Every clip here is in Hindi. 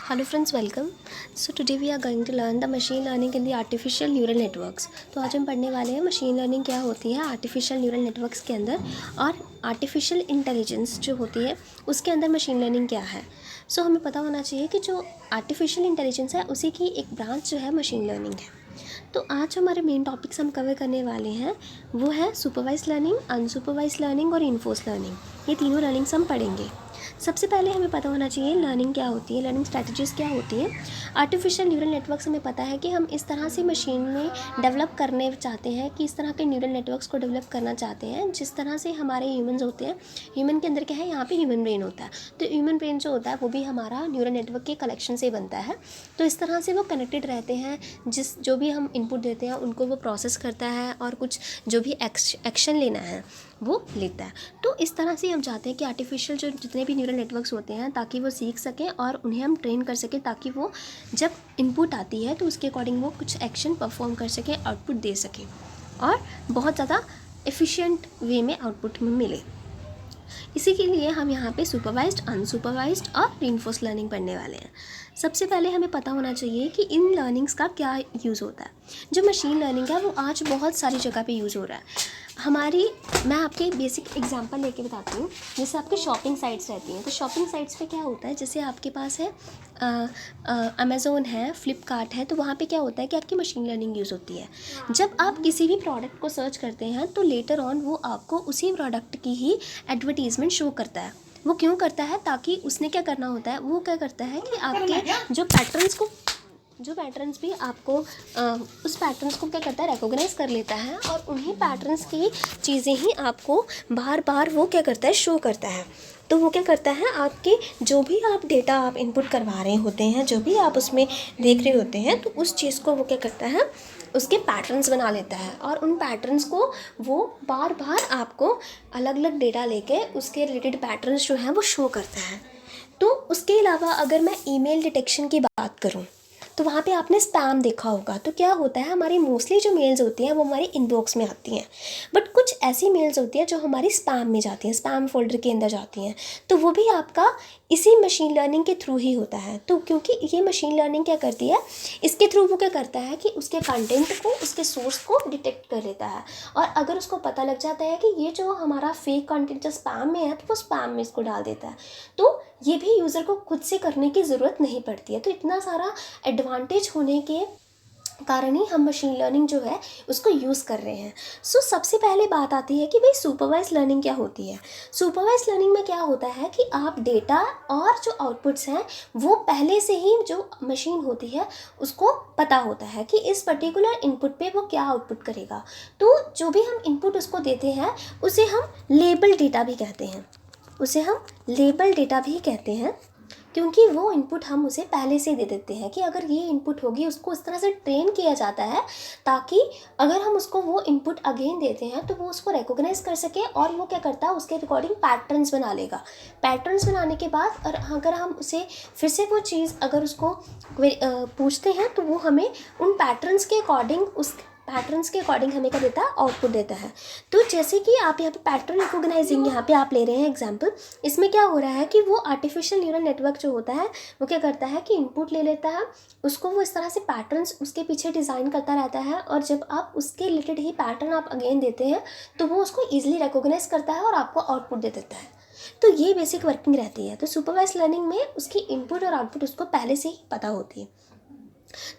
Hello friends, welcome. So today we are going to learn the machine learning in the artificial neural networks. तो आज हम पढ़ने वाले हैं मशीन लर्निंग क्या होती है आर्टिफिशियल न्यूरल नेटवर्क्स के अंदर और आर्टिफिशियल इंटेलिजेंस जो होती है उसके अंदर मशीन लर्निंग क्या है. सो हमें पता होना चाहिए कि जो आर्टिफिशियल इंटेलिजेंस है उसी की एक ब्रांच जो है मशीन लर्निंग है. तो आज हमारे मेन टॉपिक्स हम कवर करने वाले हैं वो है सुपरवाइज लर्निंग, अनसुपरवाइज लर्निंग और इन्फोर्स लर्निंग. ये तीनों लर्निंग्स हम पढ़ेंगे. सबसे पहले हमें पता होना चाहिए लर्निंग क्या होती है, लर्निंग स्ट्रैटेजीज़ क्या होती है. आर्टिफिशियल न्यूरल नेटवर्क्स हमें पता है कि हम इस तरह से मशीन में डेवलप करने चाहते हैं कि इस तरह के न्यूरल नेटवर्क्स को डेवलप करना चाहते हैं जिस तरह से हमारे ह्यूमंस होते हैं. ह्यूमन के अंदर क्या है, यहाँ पे ह्यूमन ब्रेन होता है. तो ह्यूमन ब्रेन जो होता है वो भी हमारा न्यूरल नेटवर्क के कलेक्शन से बनता है. तो इस तरह से वो कनेक्टेड रहते हैं. जो भी हम इनपुट देते हैं उनको वो प्रोसेस करता है और कुछ जो भी एक्शन लेना है वो लेता है. तो इस तरह से हम चाहते हैं कि आर्टिफिशियल जो जितने भी न्यूरल नेटवर्क्स होते हैं ताकि वो सीख सकें और उन्हें हम ट्रेन कर सकें ताकि वो जब इनपुट आती है तो उसके अकॉर्डिंग वो कुछ एक्शन परफॉर्म कर सकें, आउटपुट दे सकें और बहुत ज़्यादा एफिशिएंट वे में आउटपुट में मिले. इसी के लिए हम यहाँ पे सुपरवाइज्ड, अनसुपरवाइज्ड और रीइंफोर्स्ड लर्निंग पढ़ने वाले हैं. सबसे पहले हमें पता होना चाहिए कि इन लर्निंग्स का क्या यूज़ होता है. जो मशीन लर्निंग है वो आज बहुत सारी जगह पे यूज़ हो रहा है. मैं आपके बेसिक एग्जांपल लेके बताती हूँ. जैसे आपके शॉपिंग साइट्स रहती हैं तो शॉपिंग साइट्स पे क्या होता है, जैसे आपके पास है अमेज़ोन है, फ्लिपकार्ट है, तो वहाँ पे क्या होता है कि आपकी मशीन लर्निंग यूज़ होती है. जब आप किसी भी प्रोडक्ट को सर्च करते हैं तो लेटर ऑन वो आपको उसी प्रोडक्ट की ही एडवर्टीज़मेंट शो करता है. वो क्यों करता है, ताकि उसने क्या करना होता है, वो क्या करता है कि आपके जो पैटर्न्स भी आपको उस पैटर्न्स को क्या करता है, रिकॉग्नाइज कर लेता है और उन्हीं पैटर्न्स की चीज़ें ही आपको बार बार वो क्या करता है, शो करता है. तो वो क्या करता है, आपके जो भी आप डेटा आप इनपुट करवा रहे होते हैं, जो भी आप उसमें देख रहे होते हैं, तो उस चीज़ को वो क्या करता है, उसके पैटर्न्स बना लेता है और उन पैटर्न्स को वो बार बार आपको अलग अलग डेटा लेके उसके रिलेटेड पैटर्न्स जो हैं वो शो करता है. तो उसके अलावा अगर मैं ईमेल डिटेक्शन की बात करूं तो वहाँ पे आपने स्पैम देखा होगा. तो क्या होता है, हमारी मोस्टली जो मेल्स होती हैं वो हमारी इनबॉक्स में आती हैं, बट कुछ ऐसी मेल्स होती हैं जो हमारी स्पैम में जाती हैं, स्पैम फोल्डर के अंदर जाती हैं. तो वो भी आपका इसी मशीन लर्निंग के थ्रू ही होता है. तो क्योंकि ये मशीन लर्निंग क्या करती है, इसके थ्रू वो क्या करता है कि उसके कंटेंट को, उसके सोर्स को डिटेक्ट कर लेता है और अगर उसको पता लग जाता है कि ये जो हमारा फेक कंटेंट जो स्पैम में है तो वो स्पैम में इसको डाल देता है. तो ये भी यूज़र को खुद से करने की ज़रूरत नहीं पड़ती है. तो इतना सारा एडवांटेज होने के कारण ही हम मशीन लर्निंग जो है उसको यूज़ कर रहे हैं. सो सबसे पहले बात आती है कि भाई सुपरवाइज लर्निंग क्या होती है. सुपरवाइज लर्निंग में क्या होता है कि आप डेटा और जो आउटपुट्स हैं वो पहले से ही जो मशीन होती है उसको पता होता है कि इस पर्टिकुलर इनपुट पे वो क्या आउटपुट करेगा. तो जो भी हम इनपुट उसको देते हैं उसे हम लेबल डेटा भी कहते हैं क्योंकि वो इनपुट हम उसे पहले से दे देते हैं कि अगर ये इनपुट होगी, उसको इस तरह से ट्रेन किया जाता है ताकि अगर हम उसको वो इनपुट अगेन देते हैं तो वो उसको रिकॉग्नाइज कर सके और वो क्या करता है, उसके रिकॉर्डिंग पैटर्न्स बना लेगा. पैटर्न्स बनाने के बाद और अगर हम उसे फिर से वो चीज़ अगर उसको पूछते हैं तो वो हमें उन पैटर्न्स के अकॉर्डिंग हमें क्या देता है, आउटपुट देता है. तो जैसे कि आप यहाँ पे पैटर्न रिकॉग्नाइजिंग यहाँ पे आप ले रहे हैं एग्जांपल, इसमें क्या हो रहा है कि वो आर्टिफिशियल न्यूरल नेटवर्क जो होता है वो क्या करता है कि इनपुट ले लेता है, उसको वो इस तरह से पैटर्न्स उसके पीछे डिज़ाइन करता रहता है और जब आप उसके रिलेटेड ही पैटर्न आप अगेन देते हैं तो वो उसको ईजिली रिकॉग्नाइज करता है और आपको आउटपुट दे देता है. तो ये बेसिक वर्किंग रहती है. तो सुपरवाइज लर्निंग में उसकी इनपुट और आउटपुट उसको पहले से ही पता होती है.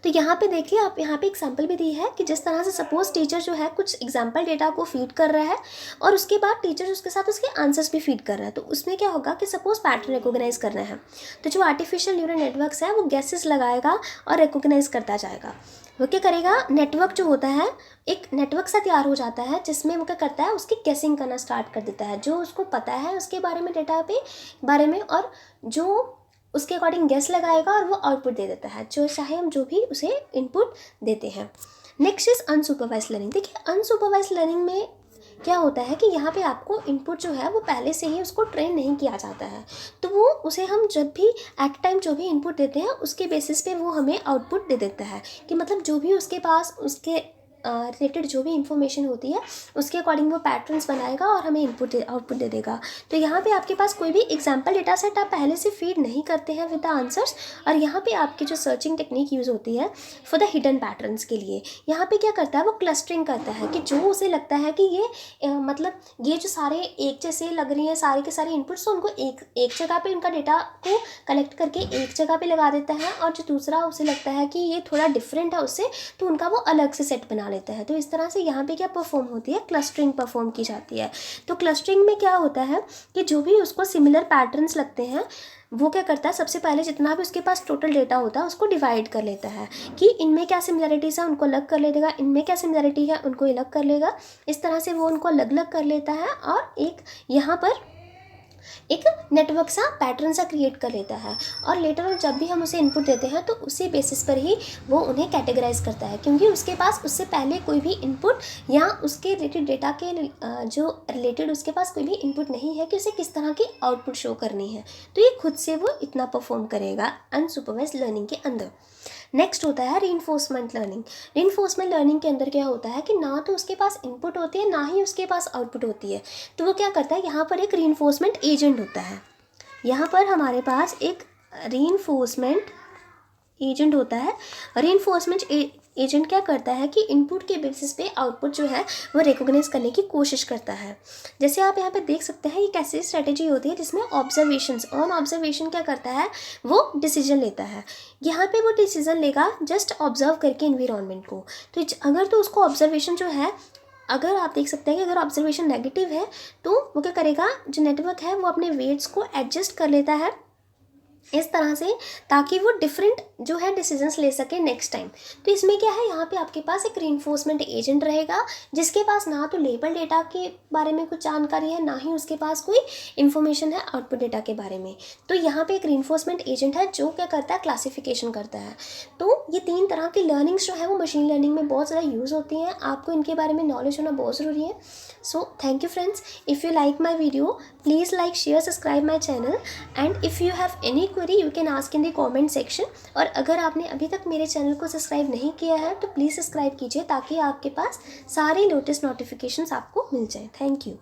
तो यहाँ पे देखिए, आप यहाँ पे एग्जाम्पल भी दी है कि जिस तरह से सपोज टीचर जो है कुछ एग्जाम्पल डेटा को फीड कर रहा है और उसके बाद टीचर उसके साथ उसके आंसर्स भी फीड कर रहा है. तो उसमें क्या होगा कि सपोज पैटर्न रिकॉग्नाइज करना है तो जो आर्टिफिशियल न्यूरल नेटवर्क्स है वो गैसेस लगाएगा और रिकॉग्नाइज करता जाएगा. वो क्या करेगा, नेटवर्क जो होता है एक नेटवर्क सा तैयार हो जाता है जिसमें वो क्या करता है, उसकी गेसिंग करना स्टार्ट कर देता है जो उसको पता है उसके बारे में, डेटा पे बारे में, और जो उसके अकॉर्डिंग गेस लगाएगा और वो आउटपुट दे देता है जो चाहे हम जो भी उसे इनपुट देते हैं. Next is unsupervised learning. देखिए अनसुपरवाइज लर्निंग में क्या होता है कि यहाँ पे आपको इनपुट जो है वो पहले से ही उसको ट्रेन नहीं किया जाता है. तो वो उसे हम जब भी एट टाइम जो भी इनपुट देते हैं उसके बेसिस पे वो हमें आउटपुट दे देता है कि मतलब जो भी उसके पास उसके रिलेटेड जो भी इंफॉर्मेशन होती है उसके अकॉर्डिंग वो पैटर्न्स बनाएगा और हमें आउटपुट दे देगा। तो यहाँ पे आपके पास कोई भी एग्जाम्पल डेटा सेट आप पहले से फीड नहीं करते हैं विद द आंसर्स, और यहाँ पे आपकी जो सर्चिंग टेक्निक यूज़ होती है फॉर द हिडन पैटर्न्स के लिए, यहाँ पे क्या करता है वो क्लस्टरिंग करता है कि जो उसे लगता है कि ये मतलब ये जो सारे एक जैसे लग रही हैं सारे के सारे इनपुट्स, तो उनको एक जगह पे उनका डेटा को कलेक्ट करके एक जगह पे लगा देता है, और जो दूसरा उसे लगता है कि ये थोड़ा डिफरेंट है उससे, तो उनका वो अलग से सेट बना लेता है। तो इस तरह से यहाँ पे क्या परफॉर्म होती है, क्लस्टरिंग परफॉर्म की जाती है। तो क्लस्टरिंग में क्या होता है कि जो भी उसको सिमिलर पैटर्न्स लगते हैं वो क्या करता है, सबसे पहले जितना भी उसके पास टोटल डेटा होता है उसको डिवाइड कर लेता है कि इनमें क्या सिमिलरिटीज़ है उनको अलग कर लेगा, इनमें क्या सिमिलरिटी है उनको अलग कर लेगा। इस तरह से वो उनको अलग अलग कर लेता है और एक यहाँ पर एक नेटवर्क सा पैटर्न सा क्रिएट कर लेता है, और लेटर ऑन जब भी हम उसे इनपुट देते हैं तो उसी बेसिस पर ही वो उन्हें कैटेगराइज करता है, क्योंकि उसके पास उससे पहले कोई भी इनपुट या उसके रिलेटेड डेटा के जो रिलेटेड उसके पास कोई भी इनपुट नहीं है कि उसे किस तरह की आउटपुट शो करनी है। तो ये खुद से वो इतना परफॉर्म करेगा अनसुपरवाइज्ड लर्निंग के अंदर। नेक्स्ट होता है रीइंफोर्समेंट लर्निंग। रीइंफोर्समेंट लर्निंग के अंदर क्या होता है कि ना तो उसके पास इनपुट होती है ना ही उसके पास आउटपुट होती है, तो वो क्या करता है, यहाँ पर एक रीइंफोर्समेंट एजेंट होता है। यहाँ पर हमारे पास एक रीइंफोर्समेंट एजेंट होता है। रीइंफोर्समेंट एजेंट क्या करता है कि इनपुट के बेसिस पे आउटपुट जो है वो रिकॉग्नाइज करने की कोशिश करता है। जैसे आप यहाँ पे देख सकते हैं ये कैसी स्ट्रेटेजी होती है जिसमें ऑब्जर्वेशंस ऑन ऑब्जर्वेशन क्या करता है वो डिसीजन लेता है। यहाँ पे वो डिसीजन लेगा जस्ट ऑब्जर्व करके इन्वायरमेंट को। तो अगर तो उसको ऑब्जर्वेशन जो है, अगर आप देख सकते हैं कि अगर ऑब्जर्वेशन नेगेटिव है तो वो क्या करेगा, जो नेटवर्क है वो अपने वेट्स को एडजस्ट कर लेता है इस तरह से ताकि वो डिफरेंट जो है डिसीजंस ले सके नेक्स्ट टाइम। तो इसमें क्या है, यहाँ पे आपके पास एक रीइंफोर्समेंट एजेंट रहेगा जिसके पास ना तो लेबल डेटा के बारे में कुछ जानकारी है ना ही उसके पास कोई इन्फॉर्मेशन है आउटपुट डेटा के बारे में। तो यहाँ पे एक रीइंफोर्समेंट एजेंट है जो क्या करता है, क्लासिफिकेशन करता है। तो ये 3 तरह की लर्निंग्स जो है वो मशीन लर्निंग में बहुत ज़्यादा यूज़ होती हैं, आपको इनके बारे में नॉलेज होना बहुत ज़रूरी है। So thank you friends, if you like my video please like share subscribe my channel, and if you have any query you can ask in the comment section. और अगर आपने अभी तक मेरे चैनल को सब्सक्राइब नहीं किया है तो प्लीज़ सब्सक्राइब कीजिए ताकि आपके पास सारे लेटेस्ट नोटिफिकेशंस आपको मिल जाएं। Thank you.